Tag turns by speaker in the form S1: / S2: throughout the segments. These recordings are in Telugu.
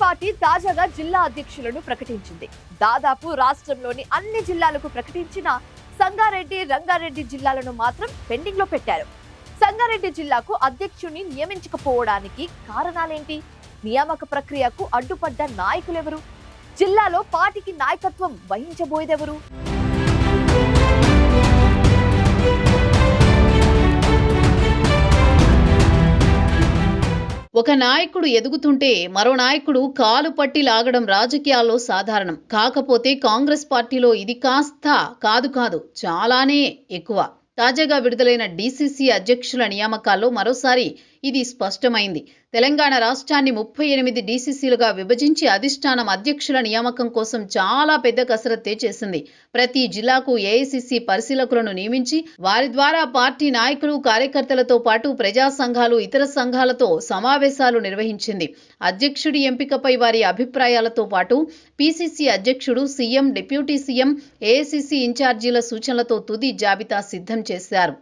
S1: పార్టీ తాజాగా జిల్లా అధ్యక్షులను ప్రకటించింది. దాదాపు రాష్ట్రంలోని అన్ని జిల్లాలకు ప్రకటించిన సంగారెడ్డి, రంగారెడ్డి జిల్లాలను మాత్రం పెండింగ్ లో పెట్టారు. సంగారెడ్డి జిల్లాకు అధ్యక్షుని నియమించకపోవడానికి కారణాలేంటి? నియామక ప్రక్రియకు అడ్డుపడ్డ నాయకులెవరు? జిల్లాలో పార్టీకి నాయకత్వం వహించబోయేదెవరు?
S2: ఒక నాయకుడు ఎదుగుతుంటే మరో నాయకుడు కాలు పట్టి లాగడం రాజకీయాల్లో సాధారణం. కాకపోతే కాంగ్రెస్ పార్టీలో ఇది కాదు చాలానే ఎక్కువ. తాజాగా విడుదలైన డీసీసీ అధ్యక్షుల నియామకాల్లో మరోసారి ఇది స్పష్టమైంది. తెలంగాణ రాష్ట్రాన్ని 38 డీసీసీలుగా విభజించి అధిష్టానం అధ్యక్షుల నియామకం కోసం చాలా పెద్ద కసరత్తే చేసింది. ప్రతి జిల్లాకు ఏఐసీసీ పరిశీలకులను నియమించి వారి ద్వారా పార్టీ నాయకులు, కార్యకర్తలతో పాటు ప్రజా సంఘాలు, ఇతర సంఘాలతో సమావేశాలు నిర్వహించింది. అధ్యక్షుడి ఎంపికపై వారి అభిప్రాయాలతో పాటు పీసీసీ అధ్యక్షుడు, సీఎం, డిప్యూటీ సీఎం, ఏఐసీసీ ఇన్ఛార్జీల సూచనలతో తుది జాబితా సిద్ధం చేశారు.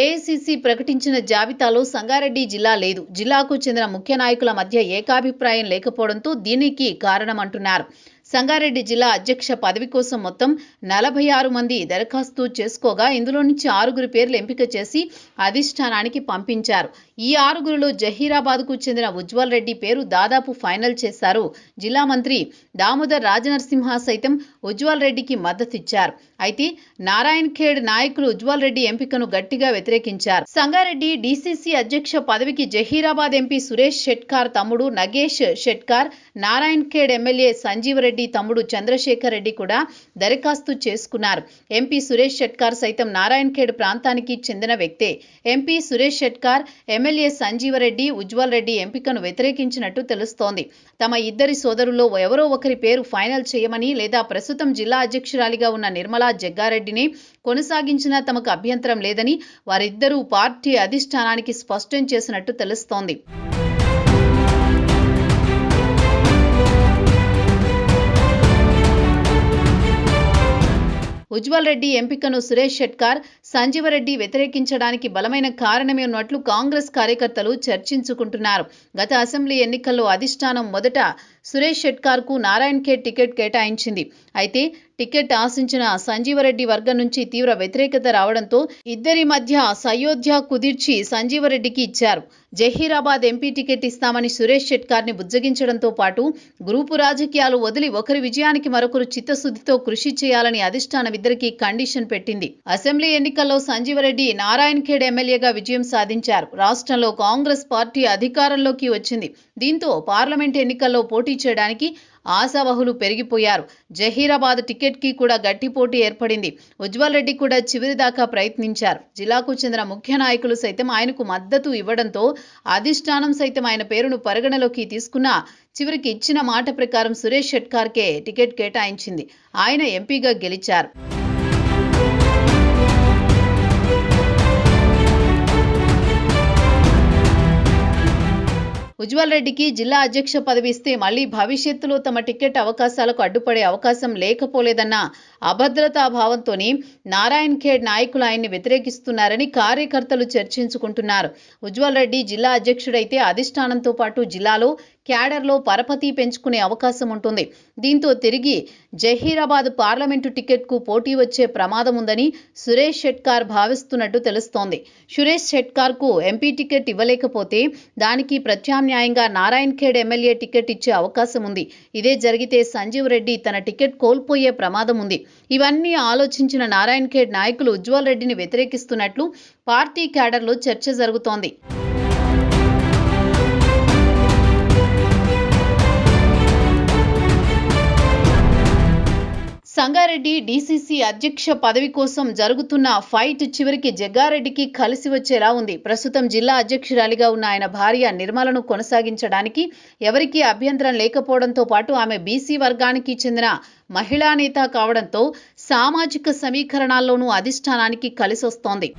S2: ఏఐసీసీ ప్రకటించిన జాబితాలో సంగారెడ్డి జిల్లా లేదు. జిల్లాకు చెందిన ముఖ్య నాయకుల మధ్య ఏకాభిప్రాయం లేకపోవడంతో దీనికి కారణమంటున్నారు. సంగారెడ్డి జిల్లా అధ్యక్ష పదవి కోసం మొత్తం 46 మంది దరఖాస్తు చేసుకోగా ఇందులో నుంచి 6 పేర్లు ఎంపిక చేసి అధిష్టానానికి పంపించారు. ఈ 6లో జహీరాబాద్కు చెందిన ఉజ్వల్ రెడ్డి పేరు దాదాపు ఫైనల్ చేశారు. జిల్లా మంత్రి దామోదర్ రాజనరసింహ సైతం ఉజ్వల్ రెడ్డికి మద్దతిచ్చారు. అయితే నారాయణ్ ఖేడ్ నాయకులు ఉజ్వల్ రెడ్డి ఎంపికను గట్టిగా వ్యతిరేకించారు. సంగారెడ్డి డీసీసీ అధ్యక్ష పదవికి జహీరాబాద్ ఎంపీ సురేష్ షెట్కార్ తమ్ముడు నగేష్ షెట్కార్, నారాయణ్ ఖేడ్ ఎమ్మెల్యే సంజీవరెడ్డి తమ్ముడు చంద్రశేఖర్ రెడ్డి కూడా దరఖాస్తు చేసుకున్నారు. ఎంపీ సురేష్ షెట్కార్ సైతం నారాయణ్ ఖేడ్ ప్రాంతానికి చెందిన వ్యక్తే. ఎంపీ సురేష్ షెట్కార్, ఎమ్మెల్యే సంజీవరెడ్డి, ఉజ్వల్ రెడ్డి ఎంపికను వ్యతిరేకించినట్టు తెలుస్తోంది. తమ ఇద్దరి సోదరుల్లో ఎవరో ఒకరి పేరు ఫైనల్ చేయమని లేదా ప్రస్తుతం జిల్లా అధ్యక్షురాలిగా ఉన్న నిర్మలా జగ్గారెడ్డిని కొనసాగించినా తమకు అభ్యంతరం లేదని వారిద్దరూ పార్టీ అధిష్టానానికి స్పష్టం చేసినట్టు తెలుస్తోంది. ఉజ్వల్ రెడ్డి ఎంపికను సురేష్ షెట్కార్, సంజీవరెడ్డి వ్యతిరేకించడానికి బలమైన కారణమే ఉన్నట్లు కాంగ్రెస్ కార్యకర్తలు చర్చించుకుంటున్నారు. గత అసెంబ్లీ ఎన్నికల్లో అధిష్టానం మొదట సురేష్ షెట్కార్కు నారాయణ్ ఖేడ్ టికెట్ కేటాయించింది. అయితే టికెట్ ఆశించిన సంజీవరెడ్డి వర్గం నుంచి తీవ్ర వ్యతిరేకత రావడంతో ఇద్దరి మధ్య సయోధ్య కుదిర్చి సంజీవరెడ్డికి ఇచ్చారు. జహీరాబాద్ ఎంపీ టికెట్ ఇస్తామని సురేష్ షెట్కార్ని బుజ్జగించడంతో పాటు గ్రూపు రాజకీయాలు వదిలి ఒకరి విజయానికి మరొకరు చిత్తశుద్ధితో కృషి చేయాలని అధిష్టానం ఇద్దరికీ కండిషన్ పెట్టింది. అసెంబ్లీ ఎన్నికల్లో సంజీవరెడ్డి నారాయణ్ ఖేడ్ ఎమ్మెల్యేగా విజయం సాధించారు. రాష్ట్రంలో కాంగ్రెస్ పార్టీ అధికారంలోకి వచ్చింది. దీంతో పార్లమెంట్ ఎన్నికల్లో పోటీ చేయడానికి ఆశావహులు పెరిగిపోయారు. జహీరాబాద్ టికెట్ కి కూడా గట్టి పోటీ ఏర్పడింది. ఉజ్వల్ రెడ్డి కూడా చివరి దాకా ప్రయత్నించారు. జిల్లాకు చెందిన ముఖ్య నాయకులు సైతం ఆయనకు మద్దతు ఇవ్వడంతో అధిష్టానం సైతం ఆయన పేరును పరిగణలోకి తీసుకున్నా చివరికి ఇచ్చిన మాట ప్రకారం సురేష్ షెట్కార్కే టికెట్ కేటాయించింది. ఆయన ఎంపీగా గెలిచారు. ఉజ్వల్ రెడ్డికి జిల్లా అధ్యక్ష పదవి ఇస్తే మళ్లీ భవిష్యత్తులో తమ టికెట్ అవకాశాలకు అడ్డుపడే అవకాశం లేకపోలేదన్న అభద్రతా భావంతోనే నారాయణ్ ఖేడ్ నాయకులు ఆయన్ని వ్యతిరేకిస్తున్నారని కార్యకర్తలు చర్చించుకుంటున్నారు. ఉజ్వల్ రెడ్డి జిల్లా అధ్యక్షుడైతే అధిష్టానంతో పాటు జిల్లాలో క్యాడర్లో పరపతి పెంచుకునే అవకాశం ఉంటుంది. దీంతో తిరిగి జహీరాబాద్ పార్లమెంటు టికెట్కు పోటీ వచ్చే ప్రమాదం ఉందని సురేష్ షెట్కార్ భావిస్తున్నట్టు తెలుస్తోంది. సురేష్ షెట్కార్కు ఎంపీ టికెట్ ఇవ్వలేకపోతే దానికి ప్రత్యామ్నాయంగా నారాయణ్ ఖేడ్ ఎమ్మెల్యే టికెట్ ఇచ్చే అవకాశం ఉంది. ఇదే జరిగితే సంజీవ్ రెడ్డి తన టికెట్ కోల్పోయే ప్రమాదం ఉంది. ఇవన్నీ ఆలోచించిన నారాయణ్ ఖేడ్ నాయకులు ఉజ్వల్ రెడ్డిని వ్యతిరేకిస్తున్నట్లు పార్టీ క్యాడర్లో చర్చ జరుగుతోంది. సంగారెడ్డి డీసీసీ అధ్యక్ష పదవి కోసం జరుగుతున్న ఫైట్ చివరికి జగ్గారెడ్డికి కలిసి వచ్చేలా ఉంది. ప్రస్తుతం జిల్లా అధ్యక్షురాలిగా ఉన్న ఆయన భార్య నిర్మలను కొనసాగించడానికి ఎవరికీ అభ్యంతరం లేకపోవడంతో పాటు ఆమె బీసీ వర్గానికి చెందిన మహిళా నేత కావడంతో సామాజిక సమీకరణాల్లోనూ అధిష్టానానికి కలిసొస్తోంది.